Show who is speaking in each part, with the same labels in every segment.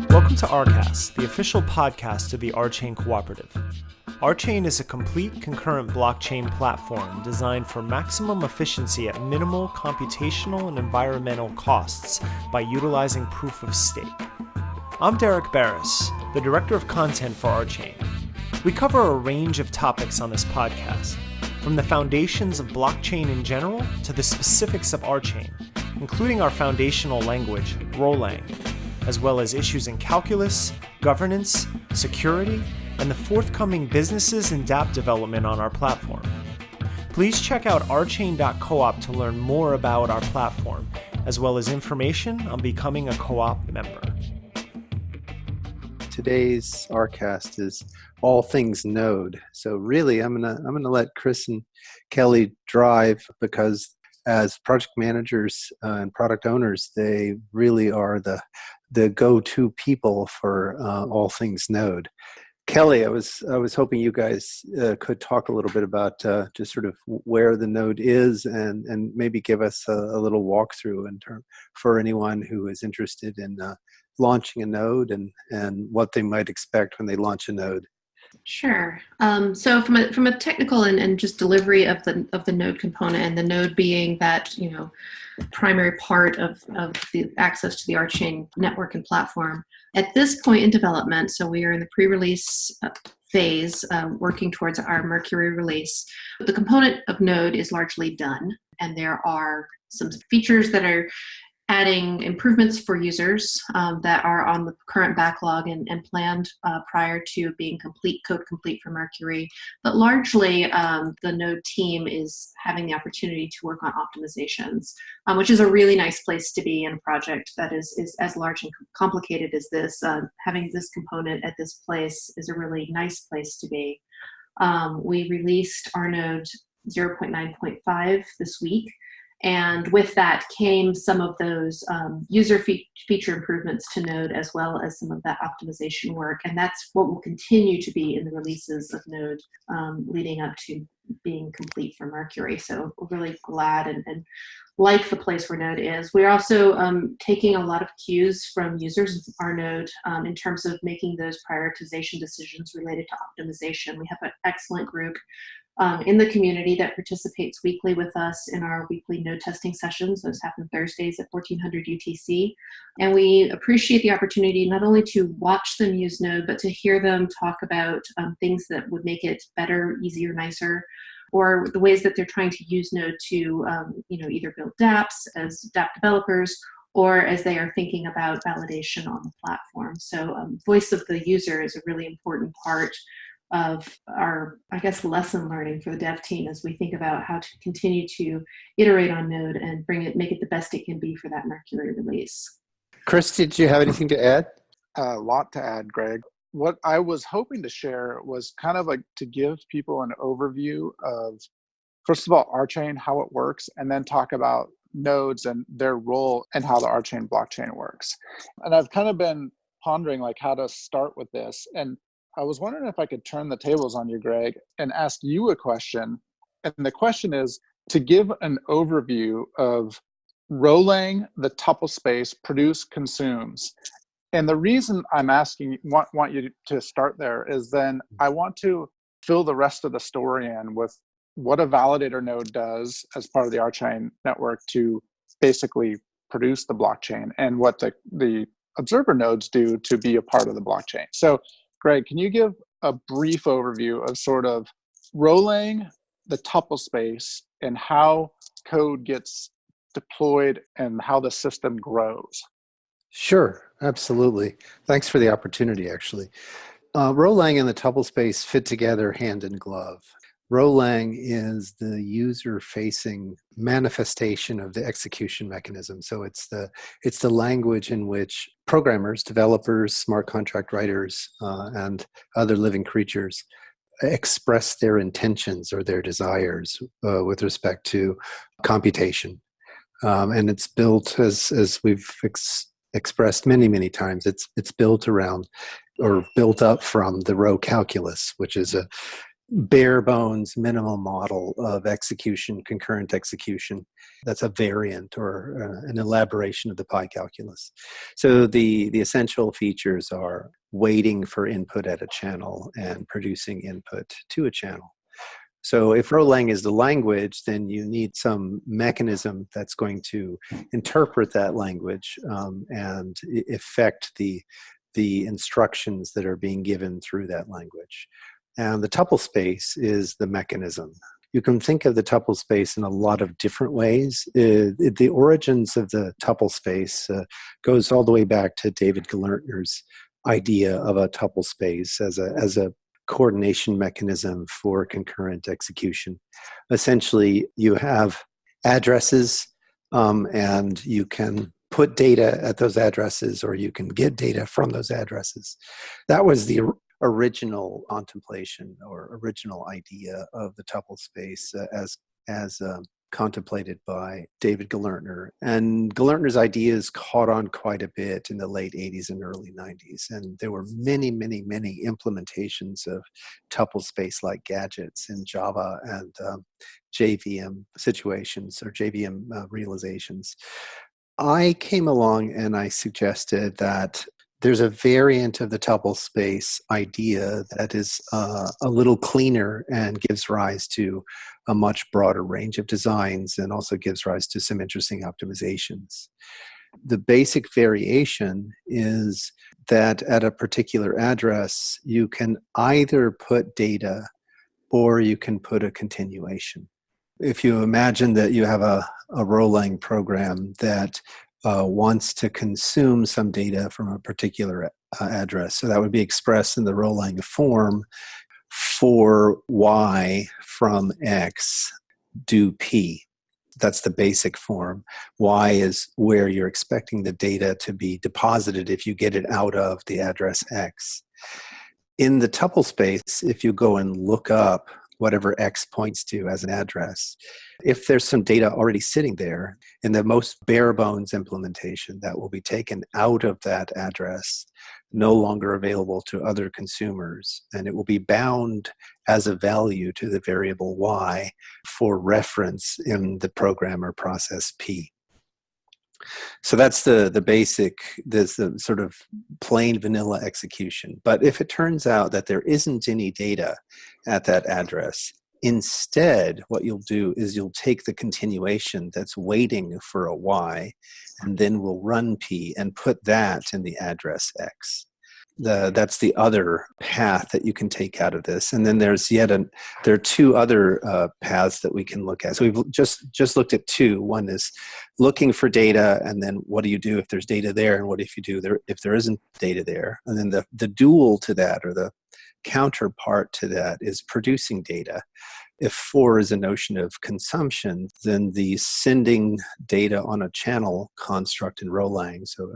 Speaker 1: Welcome to RCast, the official podcast of the RChain Cooperative. RChain is a complete concurrent blockchain platform designed for maximum efficiency at minimal computational and environmental costs by utilizing proof of stake. I'm Derek Barris, the Director of Content for RChain. We cover a range of topics on this podcast, from the foundations of blockchain in general to the specifics of RChain, including our foundational language, Rolang, as well as issues in calculus, governance, security, and the forthcoming businesses and dApp development on our platform. Please check out rchain.coop to learn more about our platform, as well as information on becoming a co-op member.
Speaker 2: Today's RCast is all things Node. So really, I'm gonna let Chris and Kelly drive, because as project managers and product owners, they really are the go-to people for all things Node. Kelly, I was hoping you guys could talk a little bit about just sort of where the node is, and maybe give us a little walkthrough for anyone who is interested in launching a node and what they might expect when they launch a node.
Speaker 3: Sure. So from a technical and just delivery of the node component, and the node being that primary part of the access to the RChain network and platform. At this point in development, so we are in the pre-release phase, working towards our Mercury release. The component of node is largely done, and there are some features that are adding improvements for users that are on the current backlog and planned prior to being code complete for Mercury. But largely, the Node team is having the opportunity to work on optimizations, which is a really nice place to be in a project that is as large and complicated as this. Having this component at this place is a really nice place to be. We released our Node 0.9.5 this week. And with that came some of those user feature improvements to Node, as well as some of that optimization work. And that's what will continue to be in the releases of Node leading up to being complete for Mercury. So we're really glad and like the place where Node is. We're also taking a lot of cues from users of our Node in terms of making those prioritization decisions related to optimization. We have an excellent group in the community that participates weekly with us in our weekly node testing sessions. Those happen Thursdays at 1400 UTC. And we appreciate the opportunity not only to watch them use Node, but to hear them talk about things that would make it better, easier, nicer, or the ways that they're trying to use Node to either build dApps as dApp developers, or as they are thinking about validation on the platform. So voice of the user is a really important part of our, lesson learning for the dev team as we think about how to continue to iterate on Node and make it the best it can be for that Mercury release.
Speaker 2: Chris, did you have anything to add?
Speaker 4: A lot to add, Greg. What I was hoping to share was kind of like to give people an overview of, first of all, RChain, how it works, and then talk about nodes and their role and how the RChain blockchain works. And I've kind of been pondering like how to start with this. And I was wondering if I could turn the tables on you, Greg, and ask you a question. And the question is to give an overview of Rolang, the tuple space, produce, consumes. And the reason I'm asking, want you to start there is then I want to fill the rest of the story in with what a validator node does as part of the RChain network to basically produce the blockchain, and what the observer nodes do to be a part of the blockchain. So Greg, can you give a brief overview of sort of Rolang, the tuple space, and how code gets deployed and how the system grows?
Speaker 2: Sure, absolutely. Thanks for the opportunity, actually. Rolang and the tuple space fit together hand in glove. Rolang is the user-facing manifestation of the execution mechanism. So it's the language in which programmers, developers, smart contract writers, and other living creatures express their intentions or their desires with respect to computation. And it's built, as we've expressed many times, it's built around or built up from the row calculus, which is bare bones minimal model of execution, concurrent execution. That's a variant or an elaboration of the pi calculus. So the essential features are waiting for input at a channel and producing input to a channel. So if Erlang is the language, then you need some mechanism that's going to interpret that language and effect the instructions that are being given through that language. And the tuple space is the mechanism. You can think of the tuple space in a lot of different ways. The origins of the tuple space goes all the way back to David Gelernter's idea of a tuple space as a coordination mechanism for concurrent execution. Essentially, you have addresses and you can put data at those addresses or you can get data from those addresses. That was the original contemplation or original idea of the tuple space as contemplated by David Gelernter. And Gelernter's ideas caught on quite a bit in the late 80s and early 90s. And there were many, many, many implementations of tuple space-like gadgets in Java and JVM situations or JVM realizations. I came along and I suggested that there's a variant of the tuple space idea that is a little cleaner and gives rise to a much broader range of designs and also gives rise to some interesting optimizations. The basic variation is that at a particular address, you can either put data or you can put a continuation. If you imagine that you have a Erlang program that wants to consume some data from a particular address. So that would be expressed in the Erlang form for y from x, do p. That's the basic form. Y is where you're expecting the data to be deposited if you get it out of the address x. In the tuple space, if you go and look up whatever x points to as an address, if there's some data already sitting there in the most bare bones implementation that will be taken out of that address, no longer available to other consumers, and it will be bound as a value to the variable y for reference in the program or process p. So that's the basic, the sort of plain vanilla execution. But if it turns out that there isn't any data at that address, instead what you'll do is you'll take the continuation that's waiting for a y, and then we'll run p and put that in the address x. That's the other path that you can take out of this. And then there are two other paths that we can look at. So we've just looked at two. One is looking for data, and then what do you do if there's data there, and what if you do there if there isn't data there? And then the dual to that, or the counterpart to that, is producing data. If 4 is a notion of consumption, then the sending data on a channel construct in Erlang, so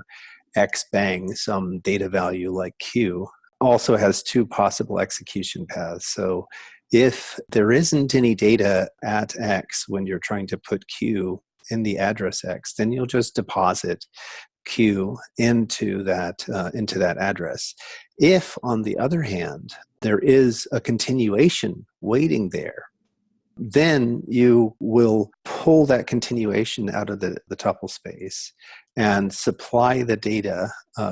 Speaker 2: x bang some data value like q, also has two possible execution paths. So if there isn't any data at x when you're trying to put q in the address x, then you'll just deposit q into that address. If, on the other hand, there is a continuation waiting there, then you will pull that continuation out of the tuple space and supply the data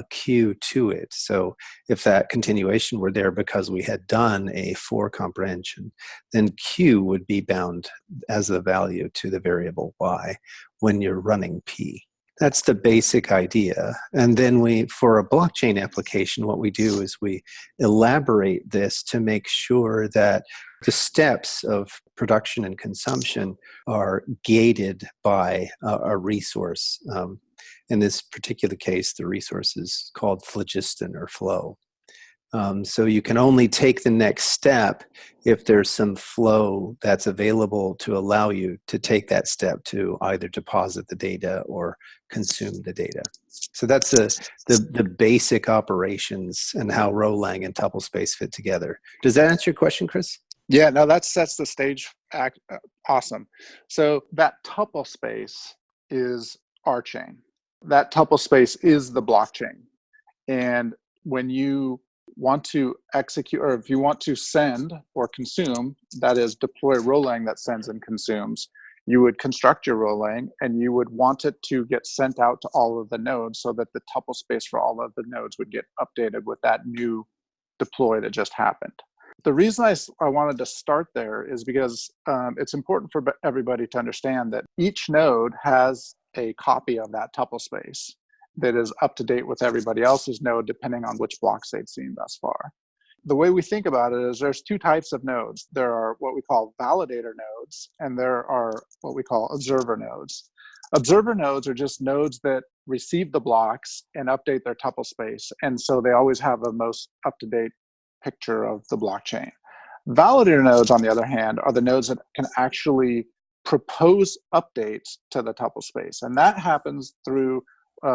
Speaker 2: q to it. So if that continuation were there because we had done a for comprehension, then q would be bound as a value to the variable y when you're running p. That's the basic idea. And then for a blockchain application, what we do is we elaborate this to make sure that the steps of production and consumption are gated by a resource. In this particular case, the resource is called phlogiston or flow. So you can only take the next step if there's some flow that's available to allow you to take that step to either deposit the data or consume the data. So that's the basic operations and how Erlang and tuple space fit together. Does that answer your question, Chris?
Speaker 4: Yeah, no, that sets the stage. Awesome. So that tuple space is our chain. That tuple space is the blockchain. And when you want to execute, or if you want to send or consume, that is deploy Rolang that sends and consumes, you would construct your Rolang and you would want it to get sent out to all of the nodes so that the tuple space for all of the nodes would get updated with that new deploy that just happened. The reason I wanted to start there is because it's important for everybody to understand that each node has a copy of that tuple space that is up to date with everybody else's node, depending on which blocks they've seen thus far. The way we think about it is there's two types of nodes. There are what we call validator nodes, and there are what we call observer nodes. Observer nodes are just nodes that receive the blocks and update their tuple space, and so they always have a most up-to-date picture of the blockchain. Validator nodes, on the other hand, are the nodes that can actually propose updates to the tuple space, and that happens through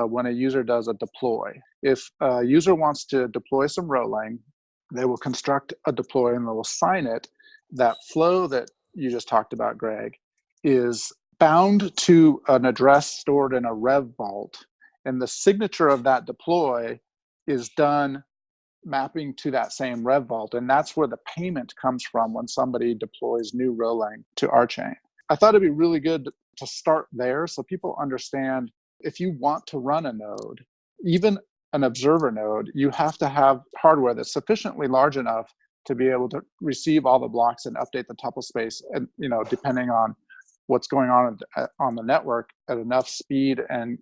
Speaker 4: when a user does a deploy. If a user wants to deploy some Rolang, they will construct a deploy and they will sign it. That flow that you just talked about, Greg, is bound to an address stored in a Rev vault, and the signature of that deploy is done mapping to that same Rev vault, and that's where the payment comes from when somebody deploys new Rolang to our chain. I thought it'd be really good to start there so people understand if you want to run a node, even an observer node, you have to have hardware that's sufficiently large enough to be able to receive all the blocks and update the tuple space, and depending on what's going on the network, at enough speed and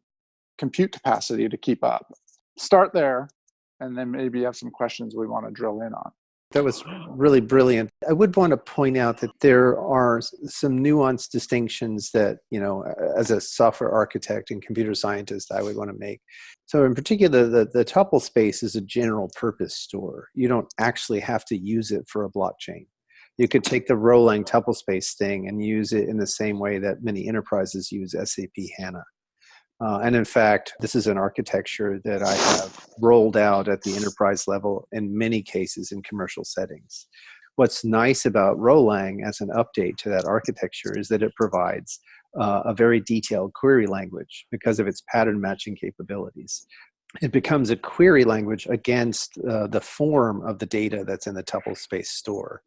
Speaker 4: compute capacity to keep up. Start there, and then maybe you have some questions we want to drill in on.
Speaker 2: That was really brilliant. I would want to point out that there are some nuanced distinctions that, as a software architect and computer scientist, I would want to make. So in particular, the tuple space is a general purpose store. You don't actually have to use it for a blockchain. You could take the Rolang tuple space thing and use it in the same way that many enterprises use SAP HANA. And in fact, this is an architecture that I have rolled out at the enterprise level in many cases in commercial settings. What's nice about Rolang as an update to that architecture is that it provides a very detailed query language because of its pattern matching capabilities. It becomes a query language against the form of the data that's in the tuple space store.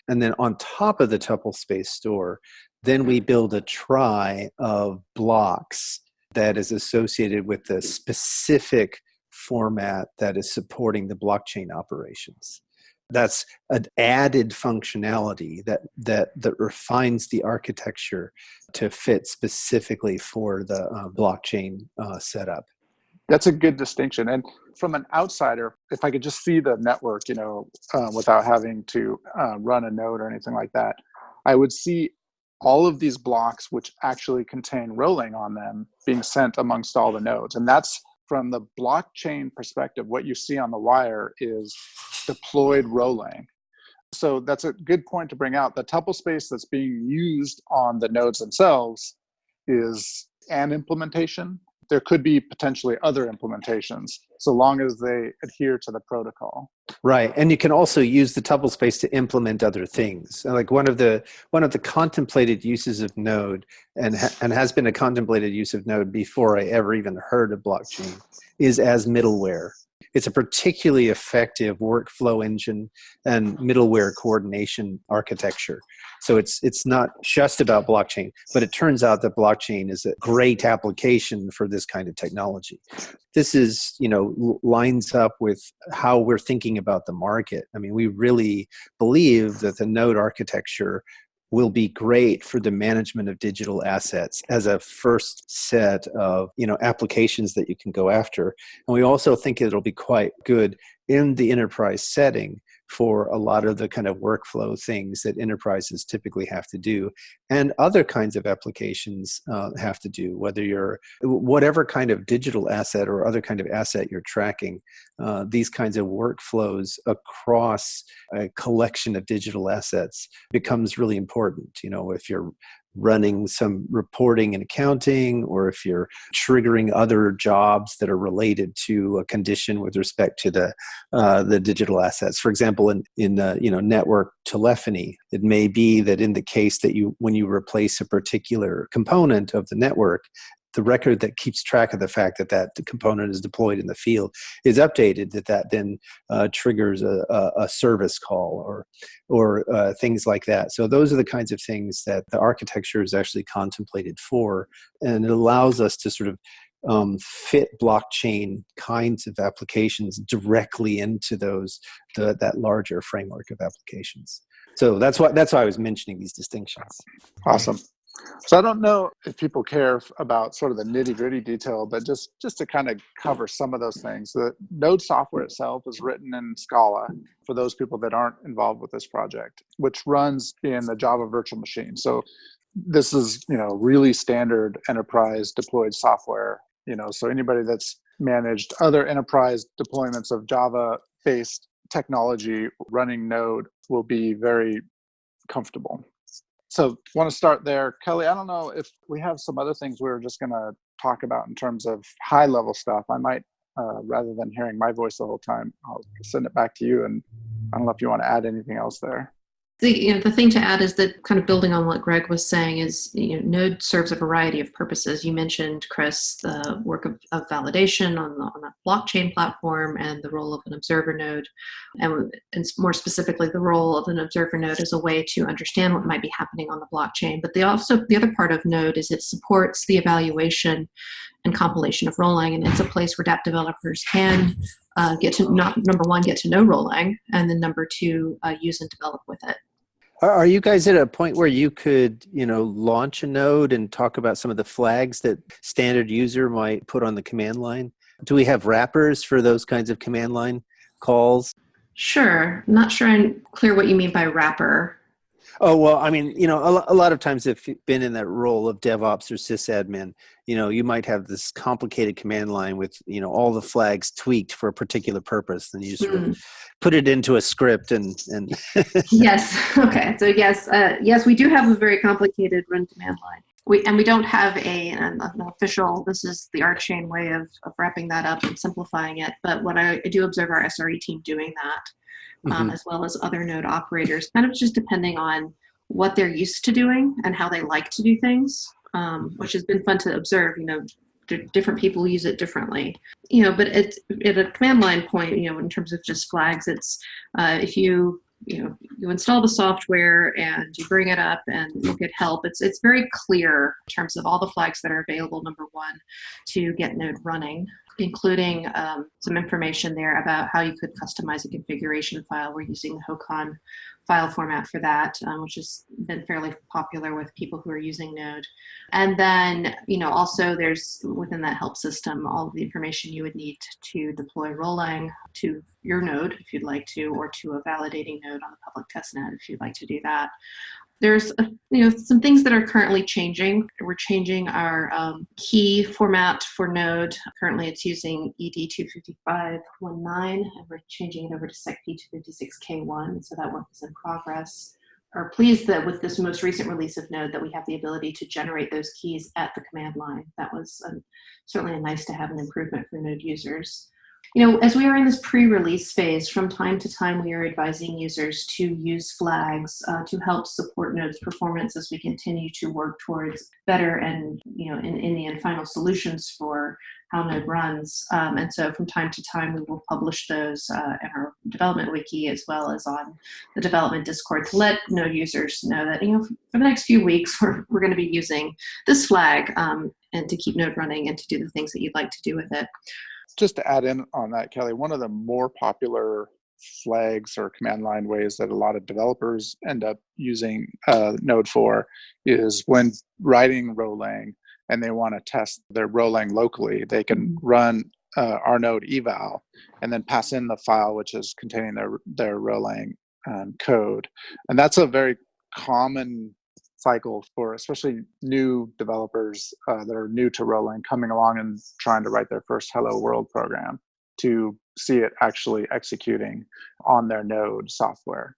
Speaker 2: And then on top of the tuple space store, then we build a trie of blocks that is associated with the specific format that is supporting the blockchain operations. That's an added functionality that refines the architecture to fit specifically for the blockchain setup.
Speaker 4: That's a good distinction. And from an outsider, if I could just see the network, without having to run a node or anything like that, I would see all of these blocks which actually contain Rolang on them being sent amongst all the nodes. And that's, from the blockchain perspective, what you see on the wire is deployed Rolang. So that's a good point to bring out. The tuple space that's being used on the nodes themselves is an implementation. There could be potentially other implementations, so long as they adhere to the protocol.
Speaker 2: Right, and you can also use the tuple space to implement other things. Like one of the contemplated uses of Node, and has been a contemplated use of Node before I ever even heard of blockchain, is as middleware. It's a particularly effective workflow engine and middleware coordination architecture. So it's not just about blockchain, but it turns out that blockchain is a great application for this kind of technology. This is, lines up with how we're thinking about the market. I mean, we really believe that the node architecture will be great for the management of digital assets as a first set of applications that you can go after. And we also think it'll be quite good in the enterprise setting for a lot of the kind of workflow things that enterprises typically have to do, and other kinds of applications have to do, whatever kind of digital asset or other kind of asset you're tracking. These kinds of workflows across a collection of digital assets becomes really important. If you're running some reporting and accounting, or if you're triggering other jobs that are related to a condition with respect to the digital assets. For example, in network telephony, it may be that in the case that when you replace a particular component of the network, the record that keeps track of the fact that the component is deployed in the field is updated, that then triggers a service call or things like that. So those are the kinds of things that the architecture is actually contemplated for, and it allows us to sort of fit blockchain kinds of applications directly into that larger framework of applications. So that's why I was mentioning these distinctions.
Speaker 4: Awesome. So I don't know if people care about sort of the nitty-gritty detail, but just to kind of cover some of those things. The Node software itself is written in Scala for those people that aren't involved with this project, which runs in the Java virtual machine. So this is, really standard enterprise deployed software. So anybody that's managed other enterprise deployments of Java-based technology running Node will be very comfortable. So want to start there. Kelly, I don't know if we have some other things we were just going to talk about in terms of high-level stuff. I might, rather than hearing my voice the whole time, I'll send it back to you, and I don't know if you want to add anything else there.
Speaker 3: The thing to add is that, kind of building on what Greg was saying, is Node serves a variety of purposes. You mentioned, Chris, the work of validation on a blockchain platform and the role of an observer node, and more specifically the role of an observer node as a way to understand what might be happening on the blockchain. But the other part of Node is it supports the evaluation and compilation of Rolang, and it's a place where dApp developers can get to, number one, get to know Rolang, and then number two, use and develop with it.
Speaker 2: Are you guys at a point where you could, launch a node and talk about some of the flags that standard user might put on the command line? Do we have wrappers for those kinds of command line calls?
Speaker 3: Sure. Not sure I'm clear what you mean by wrapper.
Speaker 2: Oh, well, I mean, a lot of times if you've been in that role of DevOps or sysadmin, you might have this complicated command line with, all the flags tweaked for a particular purpose. And you sort of put it into a script and
Speaker 3: Yes. Okay. So yes, we do have a very complicated run command line. We don't have an official, this is the ArcChain way of wrapping that up and simplifying it. But what I do observe our SRE team doing that. As well as other node operators, kind of just depending on what they're used to doing and how they like to do things, which has been fun to observe. Different people use it differently. But at a command line point, in terms of just flags, it's if you install the software and you bring it up and look at help, it's very clear in terms of all the flags that are available, number one, to get Node running, including some information there about how you could customize a configuration file. We're using the HOCON file format for that, which has been fairly popular with people who are using Node. And then, also there's, within that help system, all of the information you would need to deploy Rolang to your node, if you'd like to, or to a validating node on the public testnet, if you'd like to do that. There's some things that are currently changing. We're changing our key format for Node. Currently it's using ED 255.19, and we're changing it over to SecP 256K1, so that work is in progress. We're pleased that with this most recent release of Node that we have the ability to generate those keys at the command line. That was certainly nice to have an improvement for Node users. As we are in this pre-release phase, from time to time we are advising users to use flags to help support Node's performance as we continue to work towards better and, in the end, final solutions for how Node runs. And so from time to time we will publish those in our development wiki as well as on the development Discord to let Node users know that, for the next few weeks we're going to be using this flag and to keep Node running and to do the things that you'd like to do with it.
Speaker 4: Just to add in on that, Kelly, one of the more popular flags or command line ways that a lot of developers end up using Node for is when writing Rolang and they want to test their Rolang locally, they can run our node eval and then pass in the file which is containing their Rolang code. And that's a very common cycle for especially new developers that are new to Rolang coming along and trying to write their first Hello World program to see it actually executing on their node software.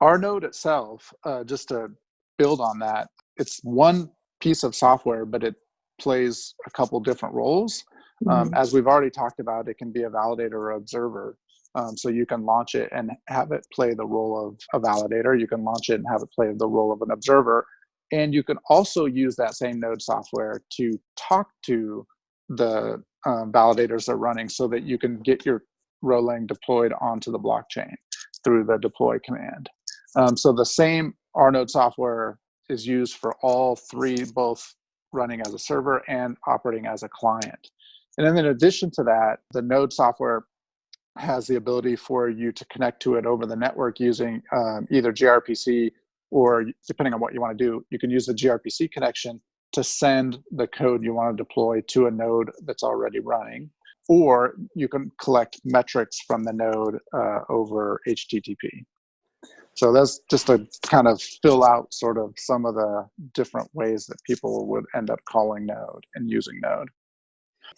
Speaker 4: Our node itself, just to build on that, it's one piece of software, but it plays a couple different roles. As we've already talked about, it can be a validator or observer. So you can launch it and have it play the role of a validator. You can launch it and have it play the role of an observer. And you can also use that same node software to talk to the validators that are running so that you can get your Rolang deployed onto the blockchain through the deploy command. So the same rnode software is used for all three, both running as a server and operating as a client. And then in addition to that, the node software has the ability for you to connect to it over the network using either gRPC, or depending on what you want to do, you can use the gRPC connection to send the code you want to deploy to a node that's already running, or you can collect metrics from the node over HTTP. So that's just to kind of fill out sort of some of the different ways that people would end up calling Node and using Node.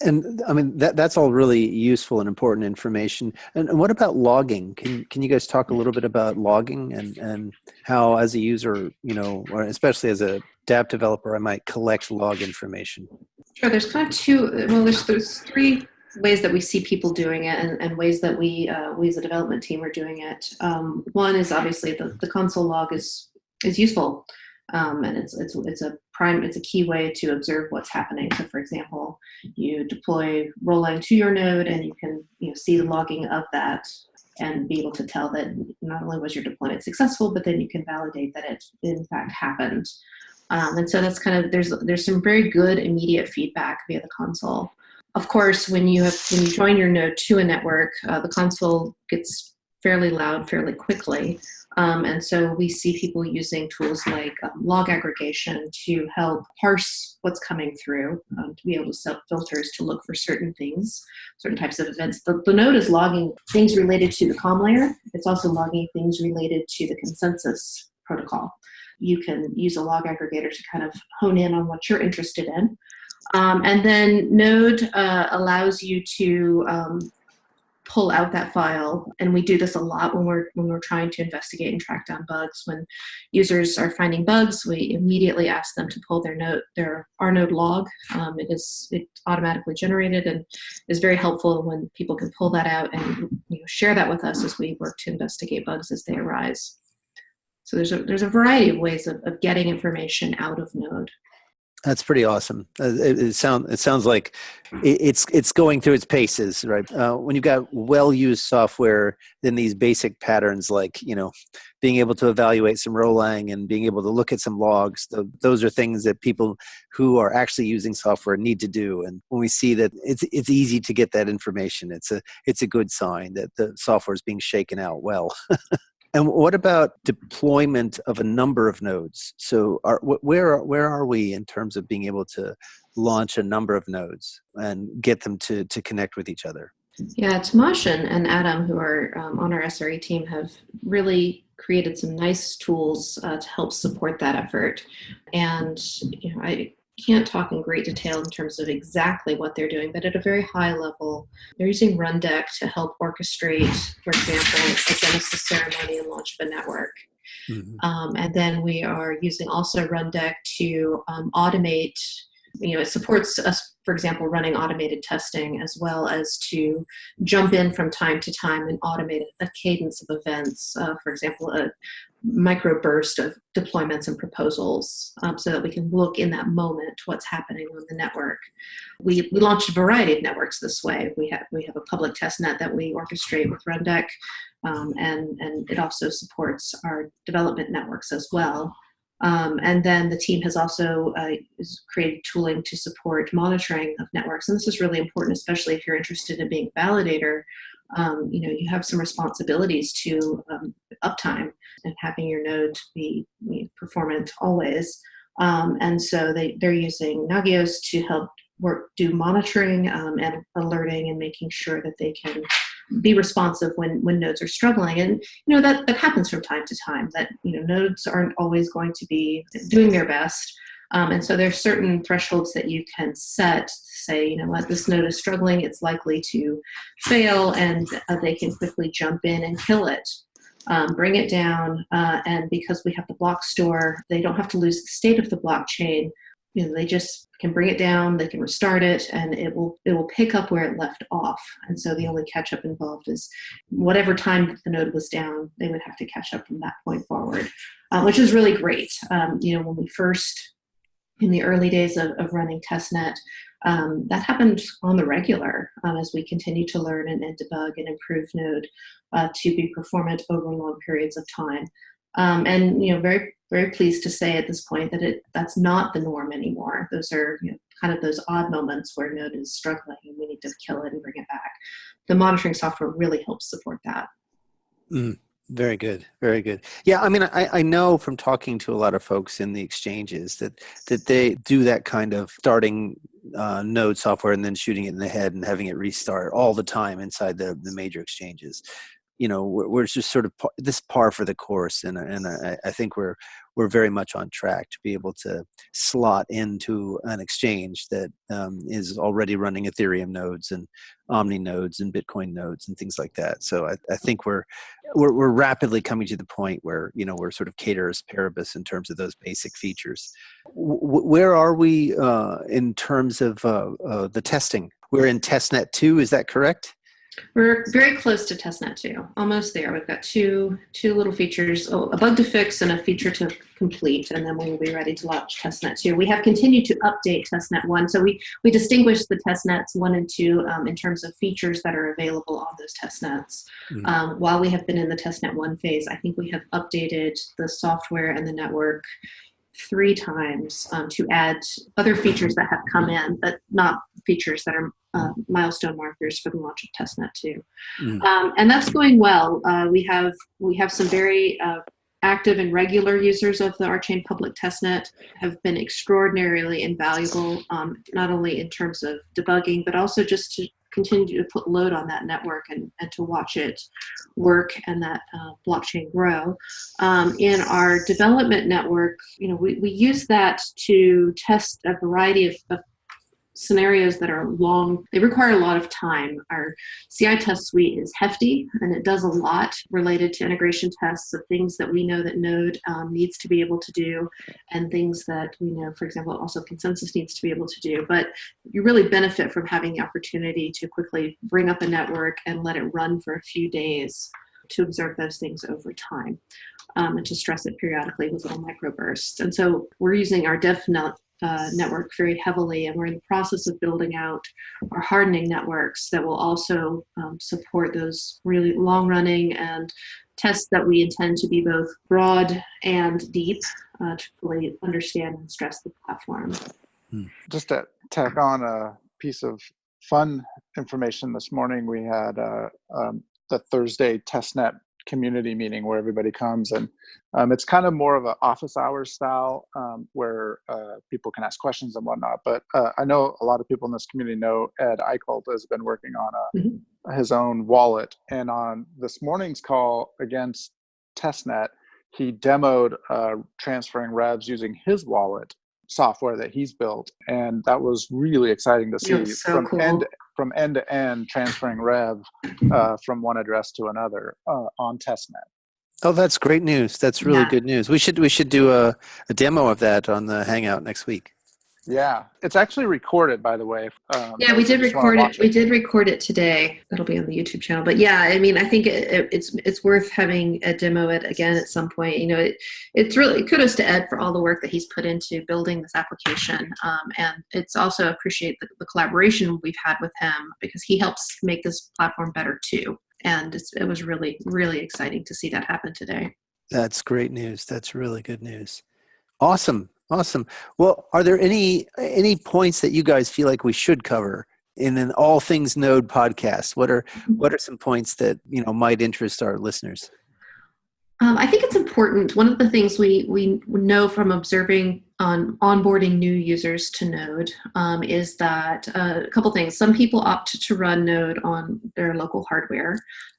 Speaker 2: And I mean, that's all really useful and important information. And what about logging? Can you guys talk a little bit about logging and how, as a user, or especially as a dApp developer, I might collect log information?
Speaker 3: Sure. There's kind of there's three ways that we see people doing it, and ways that we as a development team are doing it. One is obviously the console log is useful, and it's a key way to observe what's happening. So, for example, you deploy Rolang to your node, and you can see the logging of that and be able to tell that not only was your deployment successful, but then you can validate that it in fact happened. And so that's kind of there's some very good immediate feedback via the console. Of course, when you join your node to a network, the console gets fairly loud fairly quickly. And so we see people using tools like log aggregation to help parse what's coming through, to be able to set filters to look for certain things, certain types of events. The node is logging things related to the comm layer. It's also logging things related to the consensus protocol. You can use a log aggregator to kind of hone in on what you're interested in. And then Node allows you to pull out that file, and we do this a lot when we're trying to investigate and track down bugs. When users are finding bugs, we immediately ask them to pull their rnode log. It's automatically generated and is very helpful when people can pull that out and share that with us as we work to investigate bugs as they arise. So there's a variety of ways of getting information out of Node.
Speaker 2: That's pretty awesome. It sounds like it's going through its paces, right? When you've got well-used software, then these basic patterns like being able to evaluate some Rolang and being able to look at some logs, those are things that people who are actually using software need to do. And when we see that it's easy to get that information, it's a good sign that the software is being shaken out well. And what about deployment of a number of nodes? So where are we in terms of being able to launch a number of nodes and get them to connect with each other?
Speaker 3: Yeah, Tomasz and Adam, who are on our SRE team, have really created some nice tools to help support that effort. And I can't talk in great detail in terms of exactly what they're doing, but at a very high level, they're using Rundeck to help orchestrate, for example, a Genesis ceremony and launch of a network. Mm-hmm. And then we are using also Rundeck to automate. It supports us, for example, running automated testing, as well as to jump in from time to time and automate a cadence of events. For example, a microburst of deployments and proposals, so that we can look in that moment what's happening on the network. We launched a variety of networks this way. We have a public testnet that we orchestrate with Rundeck, and it also supports our development networks as well. And then the team has also created tooling to support monitoring of networks. And this is really important, especially if you're interested in being a validator. You have some responsibilities to uptime and having your node be performant always. And so they're using Nagios to help do monitoring and alerting and making sure that they can be responsive when nodes are struggling. And that happens from time to time, that nodes aren't always going to be doing their best. And so there's certain thresholds that you can set to say, what, this node is struggling, it's likely to fail, and they can quickly jump in and kill it, bring it down. And because we have the block store, they don't have to lose the state of the blockchain. they just can bring it down, they can restart it, and it will pick up where it left off. And so the only catch up involved is whatever time the node was down, they would have to catch up from that point forward, which is really great. When we first, in the early days of running Testnet, that happened on the regular as we continue to learn and debug and improve Node to be performant over long periods of time. Very, very pleased to say at this point that that's not the norm anymore. Those are kind of those odd moments where Node is struggling and we need to kill it and bring it back. The monitoring software really helps support that.
Speaker 2: Very good. Very good. Yeah, I mean, I know from talking to a lot of folks in the exchanges that they do that kind of starting node software and then shooting it in the head and having it restart all the time inside the major exchanges. We're just sort of this par for the course, and I think we're very much on track to be able to slot into an exchange that is already running Ethereum nodes and Omni nodes and Bitcoin nodes and things like that. So I think we're rapidly coming to the point where we're sort of cateris paribus in terms of those basic features. Where are we in terms of the testing? We're in Testnet 2, is that correct?
Speaker 3: We're very close to Testnet 2, almost there. We've got two little features, a bug to fix and a feature to complete, and then we will be ready to launch Testnet 2. We have continued to update Testnet 1, so we distinguish the Testnets 1 and 2 in terms of features that are available on those testnets. While we have been in the Testnet 1 phase, I think we have updated the software and the network 3 times to add other features that have come in, but not features that are milestone markers for the launch of Testnet 2. And that's going well. We have some very active and regular users of the RChain public testnet, have been extraordinarily invaluable, not only in terms of debugging, but also just to continue to put load on that network and to watch it work and that blockchain grow. In our development network, we use that to test a variety of scenarios that are long. They require a lot of time. Our CI test suite is hefty, and it does a lot related to integration tests of things that we know that Node needs to be able to do, and things that we know, for example, also consensus needs to be able to do. But you really benefit from having the opportunity to quickly bring up a network and let it run for a few days to observe those things over time, and to stress it periodically with little microbursts. And so we're using our DevNet network very heavily, and we're in the process of building out our hardening networks that will also support those really long-running and tests that we intend to be both broad and deep to really understand and stress the platform.
Speaker 4: Just to tack on a piece of fun information this morning, we had the Thursday Testnet community meeting where everybody comes, and it's kind of more of an office hours style where people can ask questions and whatnot. But I know a lot of people in this community know EDI Cole has been working on his own wallet, and on this morning's call against Testnet, he demoed transferring revs using his wallet software that he's built, and that was really exciting to see.
Speaker 3: So cool.
Speaker 4: From end to end, transferring rev from one address to another on Testnet.
Speaker 2: Oh, that's great news. That's really good news. We should do a demo of that on the Hangout next week.
Speaker 4: Yeah, it's actually recorded, by the way.
Speaker 3: Yeah, we did record it. We did record it today. That'll be on the YouTube channel. But yeah, I mean, I think it's worth having a demo it again at some point. It's really kudos to Ed for all the work that he's put into building this application, and it's also appreciate the collaboration we've had with him, because he helps make this platform better too. And it was really, really exciting to see that happen today.
Speaker 2: That's great news. That's really good news. Awesome. Well, are there any points that you guys feel like we should cover in an All Things Node podcast? What are some points that might interest our listeners?
Speaker 3: I think it's important. One of the things we know from observing on onboarding new users to Node is that a couple things. Some people opt to run Node on their local hardware,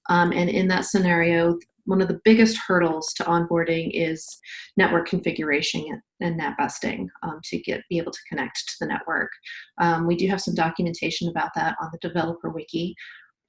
Speaker 3: and in that scenario, one of the biggest hurdles to onboarding is network configuration and NAT busting to be able to connect to the network. We do have some documentation about that on the developer wiki.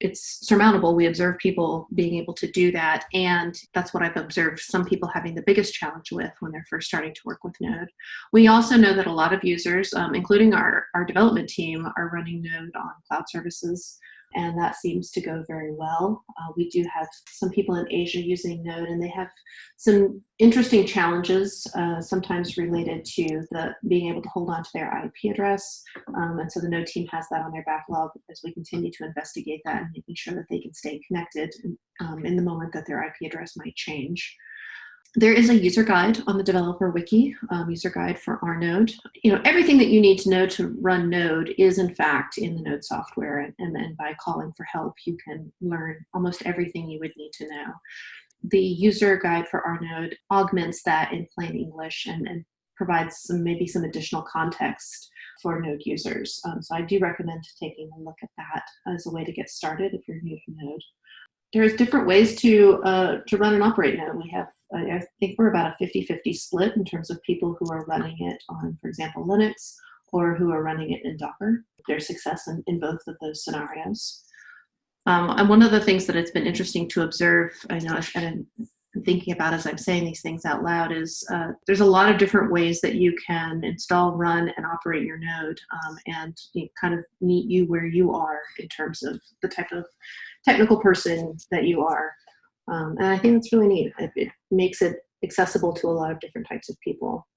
Speaker 3: it's surmountable. We observe people being able to do that. And that's what I've observed some people having the biggest challenge with when they're first starting to work with Node. We also know that a lot of users, including our development team, are running Node on cloud services, and that seems to go very well. We do have some people in Asia using Node, and they have some interesting challenges, sometimes related to being able to hold on to their IP address. And so the Node team has that on their backlog as we continue to investigate that and making sure that they can stay connected in the moment that their IP address might change. There is a user guide on the developer wiki, user guide for our Node. Everything that you need to know to run Node is in fact in the Node software, and then by calling for help, you can learn almost everything you would need to know. The user guide for our Node augments that in plain English and provides maybe some additional context for Node users. So I do recommend taking a look at that as a way to get started if you're new to Node. There's different ways to run and operate Node. We have, I think we're about a 50-50 split in terms of people who are running it on, for example, Linux, or who are running it in Docker. There's success in both of those scenarios. And one of the things that it's been interesting to observe, I know I'm thinking about as I'm saying these things out loud, is there's a lot of different ways that you can install, run, and operate your Node, and kind of meet you where you are in terms of the type of technical person that you are. And I think that's really neat. It makes it accessible to a lot of different types of people.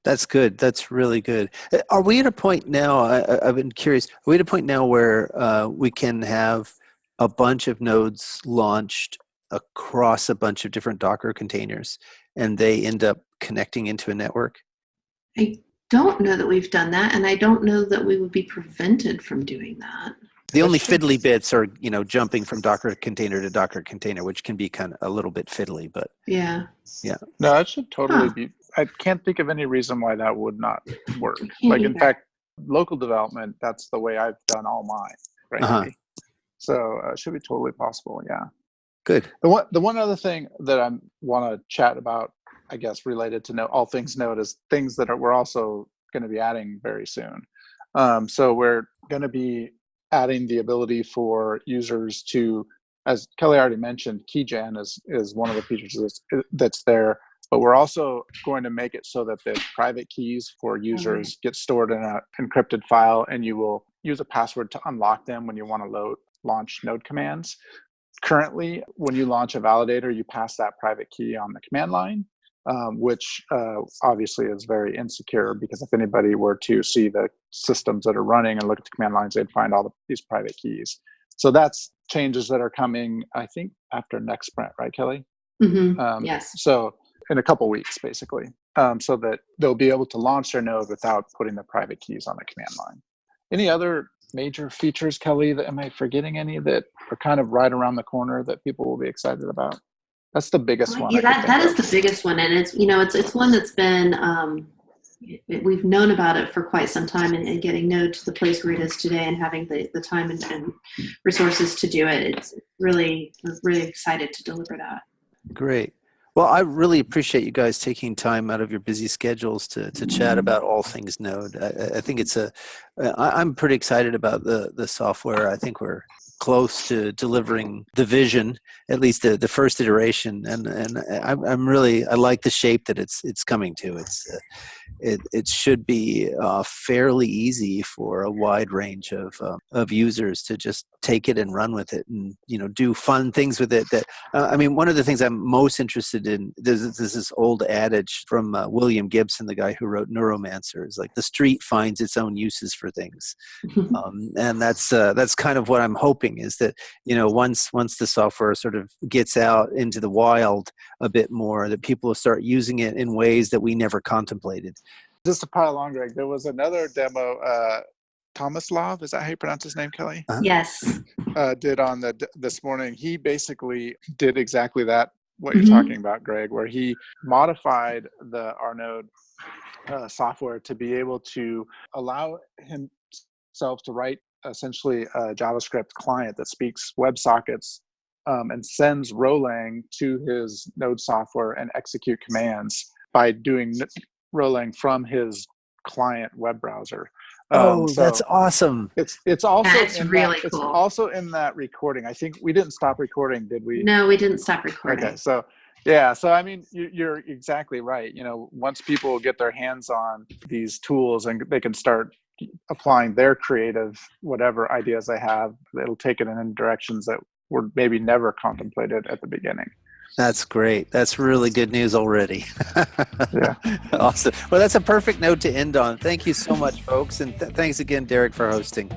Speaker 2: That's good. That's really good. Are we at a point now, I've been curious, are we at a point now where we can have a bunch of nodes launched across a bunch of different Docker containers and they end up connecting into a network?
Speaker 3: I don't know that we've done that, and I don't know that we would be prevented from doing that.
Speaker 2: The only fiddly bits are, jumping from Docker container to Docker container, which can be kind of a little bit fiddly, but
Speaker 3: yeah.
Speaker 4: No, that should totally be. I can't think of any reason why that would not work. In fact, local development, that's the way I've done all mine, frankly. So it should be totally possible. Yeah.
Speaker 2: Good.
Speaker 4: The one other thing that I want to chat about, I guess, related to all things Node, is things that we're also going to be adding very soon. So we're going to be adding the ability for users to, as Kelly already mentioned, keygen is one of the features that's there. But we're also going to make it so that the private keys for users get stored in an encrypted file, and you will use a password to unlock them when you want to launch Node commands. Currently, when you launch a validator, you pass that private key on the command line, which obviously is very insecure, because if anybody were to see the systems that are running and look at the command lines, they'd find all these private keys. So that's changes that are coming, I think, after next sprint, right, Kelly?
Speaker 3: Mm-hmm. Yes.
Speaker 4: So in a couple weeks, basically, so that they'll be able to launch their node without putting the private keys on the command line. Any other major features, Kelly, am I forgetting any that are kind of right around the corner that people will be excited about? That's the biggest one.
Speaker 3: Yeah, that is the biggest one, and it's one that's been we've known about it for quite some time, and getting Node to the place where it is today, and having the time and resources to do it. We're really excited to deliver that.
Speaker 2: Great. Well, I really appreciate you guys taking time out of your busy schedules to chat about all things Node. I think I'm pretty excited about the software. I think we're close to delivering the vision, at least the first iteration, and I like the shape that it's coming to. It should be fairly easy for a wide range of users to just take it and run with it, and do fun things with it. That one of the things I'm most interested in, there's this old adage from William Gibson, the guy who wrote Neuromancer, is like the street finds its own uses for things, and that's kind of what I'm hoping, is that once the software sort of gets out into the wild a bit more, that people will start using it in ways that we never contemplated.
Speaker 4: Just to pile on, Greg, there was another demo, Tomislav, is that how you pronounce his name, Kelly?
Speaker 3: Yes.
Speaker 4: Did on this morning. He basically did exactly that, what you're talking about, Greg, where he modified the Node software to be able to allow himself to write essentially a JavaScript client that speaks WebSockets and sends Rolang to his Node software and execute commands by doing Rolang from his client web browser.
Speaker 2: Oh,
Speaker 4: So
Speaker 2: that's awesome.
Speaker 4: it's also
Speaker 3: That's really
Speaker 4: it's
Speaker 3: cool.
Speaker 4: also in that recording. I think we didn't stop recording, did we?
Speaker 3: No, we didn't stop recording.
Speaker 4: Okay, so yeah, so I mean, you're exactly right. Once people get their hands on these tools and they can start applying their creative whatever ideas they have, it'll take it in directions that were maybe never contemplated at the beginning.
Speaker 2: That's great. That's really good news already.
Speaker 4: Yeah.
Speaker 2: Awesome. Well, that's a perfect note to end on. Thank you so much, folks. And thanks again, Derek, for hosting.